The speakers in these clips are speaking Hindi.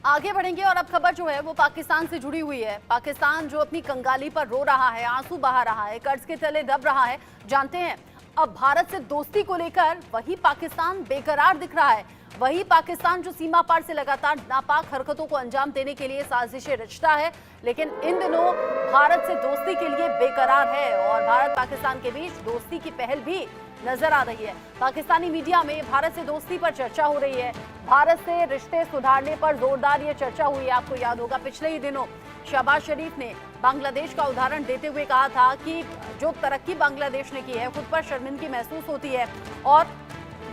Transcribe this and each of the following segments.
आगे बढ़ेंगे और अब खबर जो है वो पाकिस्तान से जुड़ी हुई है। पाकिस्तान जो अपनी कंगाली पर रो रहा है, आंसू बहा रहा है, कर्ज के तले दब रहा है। जानते हैं अब भारत से दोस्ती को लेकर वही पाकिस्तान बेकरार दिख रहा है। वही पाकिस्तान जो सीमा पार से लगातार नापाक हरकतों को अंजाम देने के लिए साजिशें रचता है, लेकिन इन दिनों भारत से दोस्ती के लिए बेकरार है और भारत पाकिस्तान के बीच दोस्ती की पहल भी नजर आ रही है। पाकिस्तानी मीडिया में भारत से दोस्ती पर चर्चा हो रही है। भारत से रिश्ते सुधारने पर जोरदार ये चर्चा हुई है। आपको याद होगा पिछले ही दिनों शहबाज शरीफ ने बांग्लादेश का उदाहरण देते हुए कहा था कि जो तरक्की बांग्लादेश ने की है खुद पर शर्मिंदगी महसूस होती है और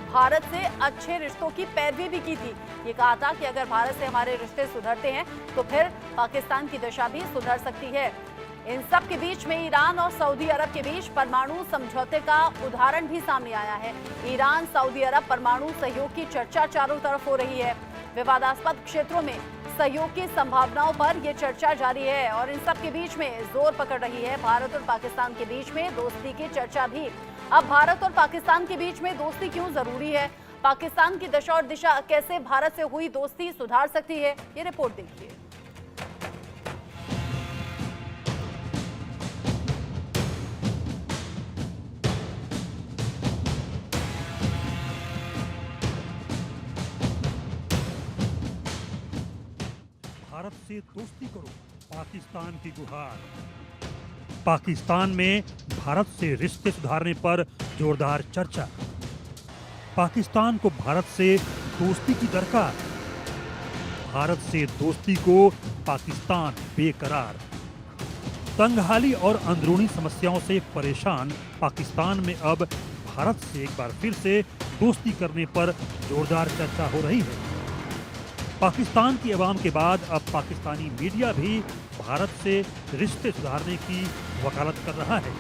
भारत से अच्छे रिश्तों की पैरवी भी की थी। ये कहा था कि अगर भारत से हमारे रिश्ते सुधरते हैं तो फिर पाकिस्तान की दशा भी सुधर सकती है। इन सब के बीच में ईरान और सऊदी अरब के बीच परमाणु समझौते का उदाहरण भी सामने आया है। ईरान सऊदी अरब परमाणु सहयोग की चर्चा चारों तरफ हो रही है। विवादास्पद क्षेत्रों में सहयोग की संभावनाओं पर यह चर्चा जारी है और इन सब के बीच में जोर पकड़ रही है भारत और पाकिस्तान के बीच में दोस्ती की चर्चा भी। अब भारत और पाकिस्तान के बीच में दोस्ती क्यों जरूरी है, पाकिस्तान की दशा और दिशा कैसे भारत से हुई दोस्ती सुधार सकती है, ये रिपोर्ट देखिए। भारत से दोस्ती करो, पाकिस्तान की गुहार। पाकिस्तान में भारत से रिश्ते सुधारने पर जोरदार चर्चा। पाकिस्तान को भारत से दोस्ती की दरकार। भारत से दोस्ती को पाकिस्तान बेकरार। तंगहाली और अंदरूनी समस्याओं से परेशान पाकिस्तान में अब भारत से एक बार फिर से दोस्ती करने पर जोरदार चर्चा हो रही है। पाकिस्तान की अवाम के बाद अब पाकिस्तानी मीडिया भी भारत से रिश्ते सुधारने की वकालत कर रहा है।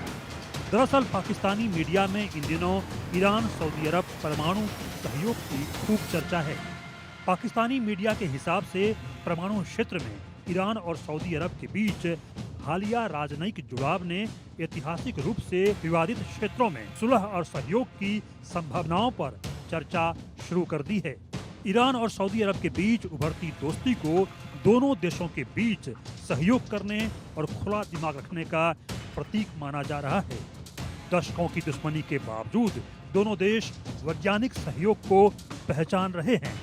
दरअसल पाकिस्तानी मीडिया में इन दिनों ईरान सऊदी अरब परमाणु सहयोग की खूब चर्चा है। पाकिस्तानी मीडिया के हिसाब से परमाणु क्षेत्र में ईरान और सऊदी अरब के बीच हालिया राजनयिक जुड़ाव ने ऐतिहासिक रूप से विवादित क्षेत्रों में सुलह और सहयोग की संभावनाओं पर चर्चा शुरू कर दी है। ईरान और सऊदी अरब के बीच उभरती दोस्ती को दोनों देशों के बीच सहयोग करने और खुला दिमाग रखने का प्रतीक माना जा रहा है। दशकों की दुश्मनी के बावजूद दोनों देश वैज्ञानिक सहयोग को पहचान रहे हैं।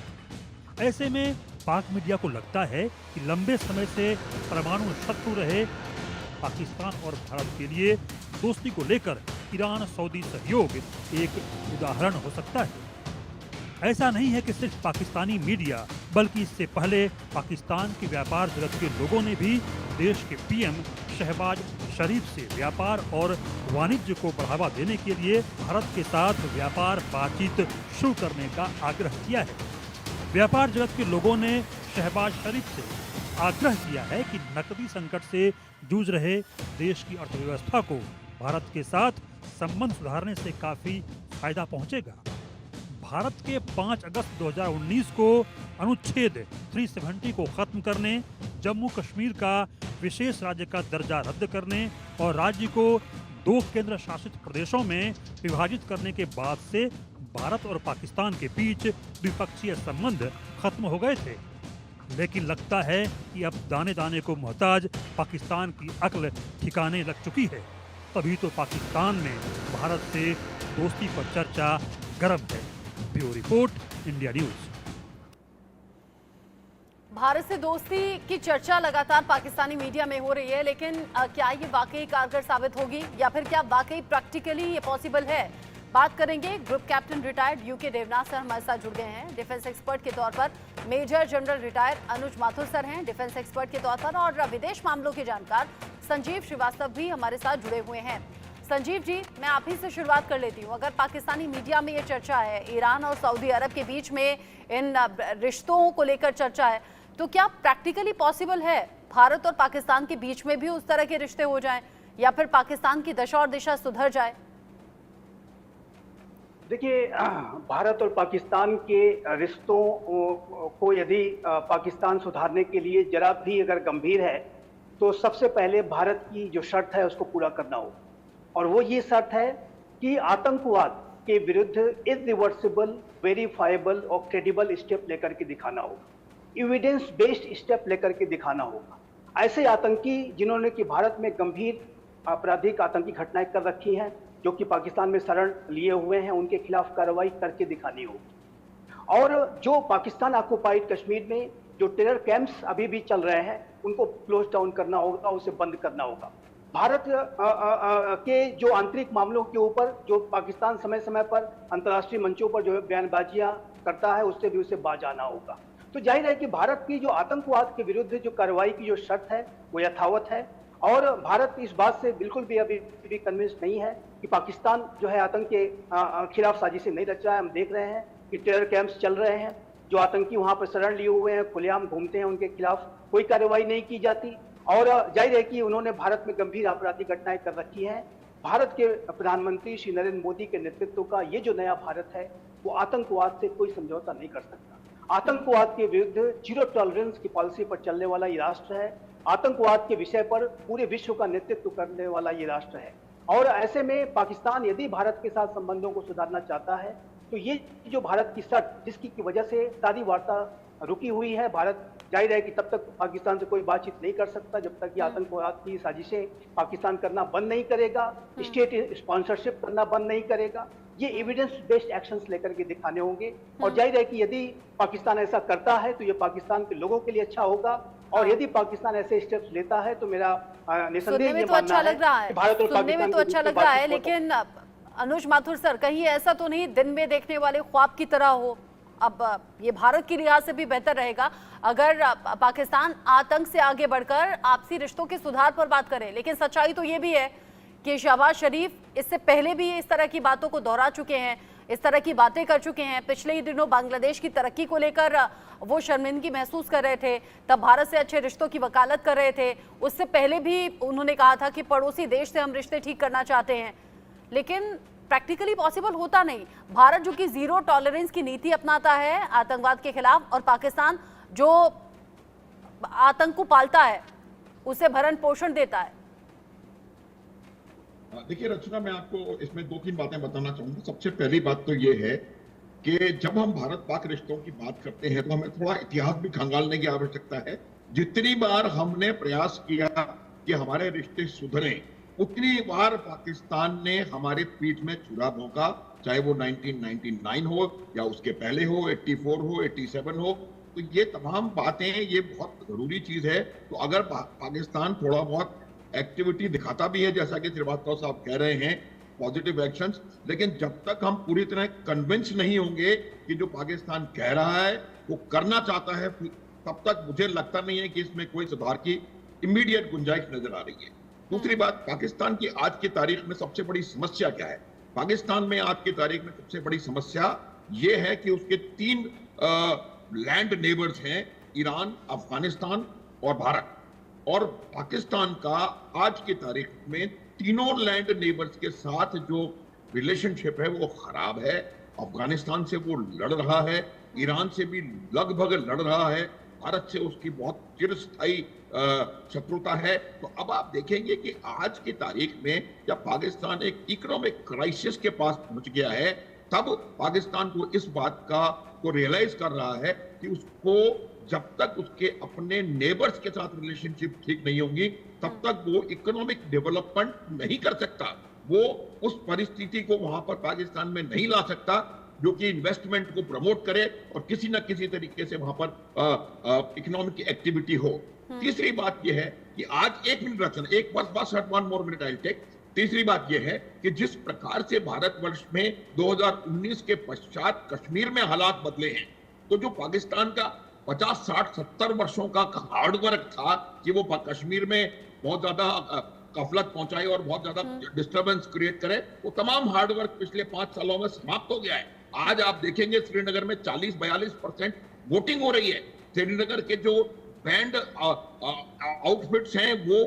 ऐसे में पाक मीडिया को लगता है कि लंबे समय से परमाणु शत्रु रहे पाकिस्तान और भारत के लिए दोस्ती को लेकर ईरान सऊदी सहयोग एक उदाहरण हो सकता है। ऐसा नहीं है कि सिर्फ पाकिस्तानी मीडिया बल्कि इससे पहले पाकिस्तान के व्यापार जगत के लोगों ने भी देश के पीएम शहबाज शरीफ से व्यापार और वाणिज्य को बढ़ावा देने के लिए भारत के साथ व्यापार बातचीत शुरू करने का आग्रह किया है। व्यापार जगत के लोगों ने शहबाज शरीफ से आग्रह किया है कि नकदी संकट से जूझ रहे देश की अर्थव्यवस्था को भारत के साथ संबंध सुधारने से काफी फायदा पहुंचेगा। भारत के 5 अगस्त 2019 को अनुच्छेद 370 को खत्म करने, जम्मू कश्मीर का विशेष राज्य का दर्जा रद्द करने और राज्य को 2 केंद्र शासित प्रदेशों में विभाजित करने के बाद से भारत और पाकिस्तान के बीच द्विपक्षीय संबंध खत्म हो गए थे। लेकिन लगता है कि अब दाने दाने को मोहताज पाकिस्तान की अक्ल ठिकाने लग चुकी है। तभी तो पाकिस्तान में भारत से दोस्ती पर चर्चा गर्म है। Bureau report, India news. Bharat से दोस्ती की चर्चा लगातार पाकिस्तानी मीडिया में हो रही है, लेकिन क्या ये वाकई कारगर साबित होगी या फिर क्या वाकई प्रैक्टिकली ये पॉसिबल है? बात करेंगे group captain retired UK Devnath sir हमारे साथ जुड़ गए हैं डिफेंस एक्सपर्ट के तौर पर। मेजर जनरल रिटायर्ड अनुज माथुर सर हैं डिफेंस एक्सपर्ट के तौर पर और विदेश मामलों के जानकार संजीव श्रीवास्तव भी हमारे साथ जुड़े हुए हैं। संजीव जी, मैं आप ही से शुरुआत कर लेती हूँ। अगर पाकिस्तानी मीडिया में ये चर्चा है, ईरान और सऊदी अरब के बीच में इन रिश्तों को लेकर चर्चा है, तो क्या प्रैक्टिकली पॉसिबल है भारत और पाकिस्तान के बीच में भी उस तरह के रिश्ते हो जाएं या फिर पाकिस्तान की दशा और दिशा सुधर जाए? देखिए, भारत और पाकिस्तान के रिश्तों को यदि पाकिस्तान सुधारने के लिए जरा भी अगर गंभीर है तो सबसे पहले भारत की जो शर्त है उसको पूरा करना होगा और वो ये शर्त है कि आतंकवाद के विरुद्ध इरिवर्सिबल, वेरीफाइबल और क्रेडिबल स्टेप लेकर के दिखाना होगा। एविडेंस बेस्ड स्टेप लेकर के दिखाना होगा। ऐसे आतंकी जिन्होंने कि भारत में गंभीर आपराधिक आतंकी घटनाएं कर रखी हैं, जो कि पाकिस्तान में शरण लिए हुए हैं, उनके खिलाफ कार्रवाई करके दिखानी होगी। और जो पाकिस्तान ऑक्युपाइड कश्मीर में जो टेरर कैंप्स अभी भी चल रहे हैं, उनको क्लोज डाउन करना होगा, उसे बंद करना होगा। भारत के जो आंतरिक मामलों के ऊपर जो पाकिस्तान समय समय पर अंतर्राष्ट्रीय मंचों पर जो है बयानबाजियां करता है, उससे भी उसे बाज आना होगा। तो जाहिर है कि भारत की जो आतंकवाद के विरुद्ध जो कार्रवाई की जो शर्त है वो यथावत है, और भारत इस बात से बिल्कुल भी अभी भी कन्विंस नहीं है कि पाकिस्तान जो है आतंक के खिलाफ साजिशें नहीं रच रहा है। हम देख रहे हैं कि टेरर कैंप्स चल रहे हैं, जो आतंकी वहां पर शरण लिए हुए हैं, खुलेआम घूमते हैं, उनके खिलाफ कोई कार्रवाई नहीं की जाती। और जाहिर है कि उन्होंने भारत में गंभीर आपराधिक घटनाएं कर रखी हैं। भारत के प्रधानमंत्री श्री नरेंद्र मोदी के नेतृत्व का ये जो नया भारत है, वो आतंकवाद से कोई समझौता नहीं कर सकता। आतंकवाद के विरुद्ध जीरो टॉलरेंस की पॉलिसी पर चलने वाला ये राष्ट्र है। आतंकवाद के विषय पर पूरे विश्व का नेतृत्व करने वाला ये राष्ट्र है। और ऐसे में पाकिस्तान यदि भारत के साथ संबंधों को सुधारना चाहता है, तो ये जो भारत की शर्त जिसकी की वजह से सारी वार्ता रुकी हुई है, भारत जाहिर है कि तब तक पाकिस्तान से कोई बातचीत नहीं कर सकता जब तक कि आतंकवाद की साजिशें पाकिस्तान करना बंद नहीं करेगा, स्टेट स्पॉन्सरशिप करना बंद नहीं करेगा। ये एविडेंस बेस्ड एक्शंस लेकर के दिखाने होंगे। और जाहिर है कि यदि पाकिस्तान ऐसा करता है तो ये पाकिस्तान के लोगों के लिए अच्छा होगा, और यदि पाकिस्तान ऐसे स्टेप्स लेता है तो मेरा निसंदेह ये मानना है कि भारत और सुनने में तो अच्छा लग रहा है, लेकिन अनुज माथुर सर, कहीं ऐसा तो नहीं दिन में देखने वाले ख्वाब की तरह हो? अब ये भारत की लिहाज से भी बेहतर रहेगा अगर पाकिस्तान आतंक से आगे बढ़कर आपसी रिश्तों के सुधार पर बात करे। लेकिन सच्चाई तो ये भी है कि शहबाज शरीफ इससे पहले भी इस तरह की बातों को दोहरा चुके हैं, इस तरह की बातें कर चुके हैं। पिछले ही दिनों बांग्लादेश की तरक्की को लेकर वो शर्मिंदगी महसूस कर रहे थे, तब भारत से अच्छे रिश्तों की वकालत कर रहे थे। उससे पहले भी उन्होंने कहा था कि पड़ोसी देश से हम रिश्ते ठीक करना चाहते हैं, लेकिन प्रैक्टिकली पॉसिबल होता नहीं। भारत जो कि जीरो टॉलरेंस की नीति अपनाता है आतंकवाद के खिलाफ, और पाकिस्तान जो आतंक को पालता है, उसे भरण पोषण देता है। देखिए रचना, मैं आपको इसमें 2-3 बातें बताना चाहूंगा। सबसे पहली बात तो ये है कि जब हम भारत पाक रिश्तों की बात करते हैं तो हमें थोड़ा इतिहास भी खंगालने की आवश्यकता है। जितनी बार हमने प्रयास किया कि हमारे रिश्ते सुधरें, उतनी बार पाकिस्तान ने हमारे पीठ में छुरा भोंका, चाहे वो 1999 हो या उसके पहले हो, 84 हो, 87 हो। तो ये तमाम बातें, ये बहुत जरूरी चीज है। तो अगर पाकिस्तान थोड़ा बहुत एक्टिविटी दिखाता भी है, जैसा कि श्रीवास्तव साहब कह रहे हैं, पॉजिटिव एक्शंस, लेकिन जब तक हम पूरी तरह कन्विंस नहीं होंगे कि जो पाकिस्तान कह रहा है वो करना चाहता है, तब तक मुझे लगता नहीं है कि इसमें कोई सुधार की इमीडिएट गुंजाइश नजर आ रही है। दूसरी बात, पाकिस्तान की आज की तारीख में सबसे बड़ी समस्या क्या है? पाकिस्तान में आज की तारीख में सबसे बड़ी समस्या ये है कि उसके 3 लैंड नेबर्स हैं, ईरान, अफगानिस्तान और भारत। और पाकिस्तान का आज की तारीख में तीनों लैंड नेबर्स के साथ जो रिलेशनशिप है वो खराब है। अफगानिस्तान से वो लड़ रहा है, ईरान से भी लगभग लड़ रहा है, भारत से उसकी बहुत चिरस्थायी शत्रुता है। तो अब आप देखेंगे कि आज की तारीख में जब पाकिस्तान एक इकोनॉमिक क्राइसिस के पास पहुंच गया है, तब पाकिस्तान को इस बात को रियलाइज कर रहा है कि उसको जब तक उसके अपने नेबर्स के साथ रिलेशनशिप ठीक नहीं होगी, तब तक वो इकोनॉमिक डेवलपमेंट नहीं कर सकता। वो उस परिस्थिति को वहां पर पाकिस्तान में नहीं ला सकता जो कि इन्वेस्टमेंट को प्रमोट करे और किसी न किसी तरीके से वहां पर इकोनॉमिक एक्टिविटी हो। तीसरी बात यह है कि आज 1 मिनट रचना, एक बस 1 more minute I'll take। तीसरी बात यह है कि जिस प्रकार से भारतवर्ष में 2019 के पश्चात कश्मीर में हालात बदले हैं, तो जो पाकिस्तान का 50, 60, 70 वर्षों का हार्डवर्क था कि वो कश्मीर में बहुत ज्यादा गफलत पहुंचाए और बहुत ज्यादा डिस्टर्बेंस क्रिएट करे, वो तमाम हार्डवर्क पिछले 5 सालों में समाप्त हो गया है। आज आप देखेंगे श्रीनगर में 40-42% वोटिंग हो रही है। श्रीनगर के जो बैंड आउटफिट्स हैं वो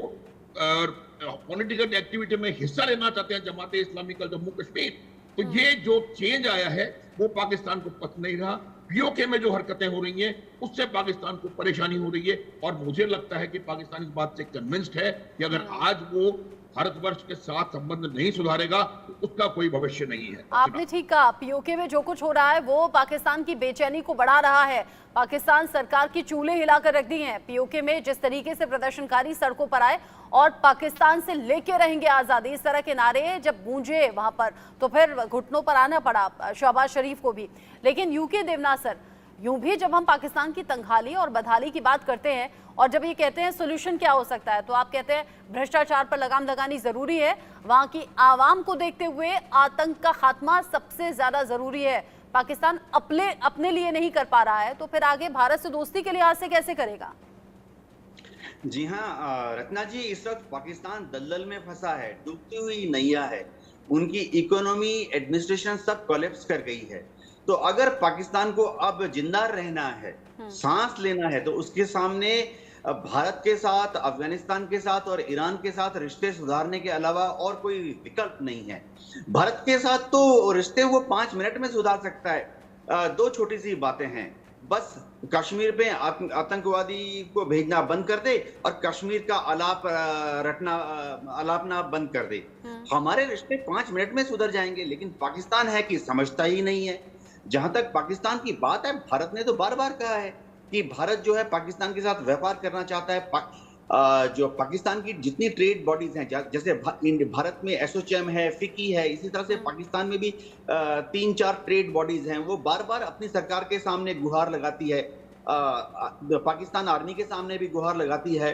पॉलिटिकल एक्टिविटी में हिस्सा लेना चाहते हैं, जमात इस्लामी का जम्मू कश्मीर। तो ये जो चेंज आया है वो पाकिस्तान को पसंद नहीं रहा। पीओके में जो हरकतें हो रही हैं उससे पाकिस्तान को परेशानी हो रही है, और मुझे लगता है कि पाकिस्तान इस बात से कन्विंस्ड है कि अगर आज वो भारतवर्ष के साथ संबंध नहीं सुधारेगा तो उसका कोई भविष्य नहीं है। आपने ठीक कहा, पीओके में जो कुछ हो रहा है वो पाकिस्तान की बेचैनी को बढ़ा रहा है। पाकिस्तान सरकार की चूल्हे हिलाकर रख दी हैं। पीओके में जिस तरीके से प्रदर्शनकारी सड़कों पर आए और पाकिस्तान से लेके रहेंगे आजादी, इस तरह के नारे जब गूंजे वहां पर, तो फिर घुटनों पर आना पड़ा शहबाज शरीफ को भी। लेकिन यूके देवनाथ सर, यूं भी जब हम पाकिस्तान की तंगहाली और बदहाली की बात करते हैं और जब ये कहते हैं सोल्यूशन क्या हो सकता है, तो आप कहते हैं भ्रष्टाचार पर लगाम लगानी जरूरी है, वहां की आवाम को देखते हुए आतंक का खात्मा सबसे ज्यादा जरूरी है। पाकिस्तान अपने लिए नहीं कर पा रहा है, तो फिर आगे भारत से दोस्ती के लिहाज से कैसे करेगा? जी हाँ रत्ना जी, इस वक्त पाकिस्तान दलदल में फंसा है, डूबती हुई नैया है। उनकी इकोनॉमी, एडमिनिस्ट्रेशन सब कोलैप्स कर गई है। तो अगर पाकिस्तान को अब जिंदा रहना है, सांस लेना है, तो उसके सामने भारत के साथ, अफगानिस्तान के साथ और ईरान के साथ रिश्ते सुधारने के अलावा और कोई विकल्प नहीं है। भारत के साथ तो रिश्ते वो 5 मिनट में सुधार सकता है। 2 छोटी सी बातें हैं, बस कश्मीर पे आतंकवादी को भेजना बंद कर दे और कश्मीर का आलापना बंद कर दे। हमारे रिश्ते 5 मिनट में सुधर जाएंगे। लेकिन पाकिस्तान है कि समझता ही नहीं है। जहां तक पाकिस्तान की बात है, भारत ने तो बार बार कहा है कि भारत जो है पाकिस्तान के साथ व्यापार करना चाहता है। जो पाकिस्तान की जितनी ट्रेड बॉडीज हैं, जैसे भारत में एसोचैम है, फिकी है, इसी तरह से पाकिस्तान में भी 3-4 ट्रेड बॉडीज हैं। वो बार बार अपनी सरकार के सामने गुहार लगाती है, पाकिस्तान आर्मी के सामने भी गुहार लगाती है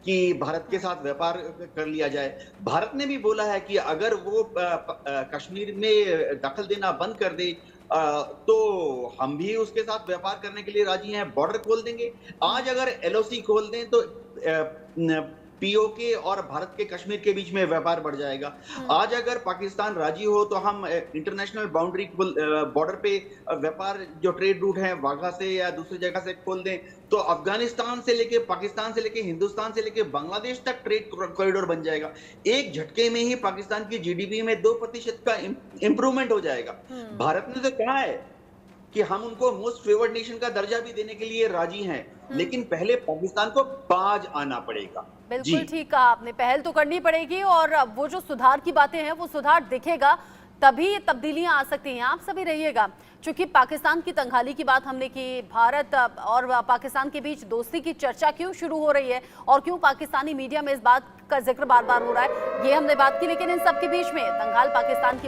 कि भारत के साथ व्यापार कर लिया जाए। भारत ने भी बोला है कि अगर वो कश्मीर में दखल देना बंद कर दे तो हम भी उसके साथ व्यापार करने के लिए राजी हैं, बॉर्डर खोल देंगे। आज अगर एलओसी खोल दें तो पीओके और भारत के कश्मीर के बीच में व्यापार बढ़ जाएगा। आज अगर पाकिस्तान राजी हो तो हम इंटरनेशनल बाउंड्री बॉर्डर पे व्यापार जो ट्रेड रूट है वाघा से या दूसरी जगह से खोल दें, तो अफगानिस्तान से लेके, पाकिस्तान से लेके, हिंदुस्तान से लेके बांग्लादेश तक ट्रेड कॉरिडोर बन जाएगा। एक झटके में ही पाकिस्तान की जीडीपी में 2% का इंप्रूवमेंट हो जाएगा। भारत ने तो कहा है कि हम उनको मोस्ट फेवर्ड नेशन का दर्जा भी देने के लिए राजी हैं, लेकिन पहले पाकिस्तान को बाज आना पड़ेगा। बिल्कुल ठीक कहा आपने, पहल तो करनी पड़ेगी और वो जो सुधार की बातें हैं वो सुधार दिखेगा, तभी तब्दीलियां आ सकती हैं। आप सभी रहिएगा, चूंकि पाकिस्तान की तंगहाली की बात हमने की, भारत और पाकिस्तान के बीच दोस्ती की चर्चा क्यों शुरू हो रही है और क्यों पाकिस्तानी मीडिया में इस बात का जिक्र बार बार हो रहा है, ये हमने बात की। लेकिन इन सब के बीच में तंगहाल पाकिस्तान की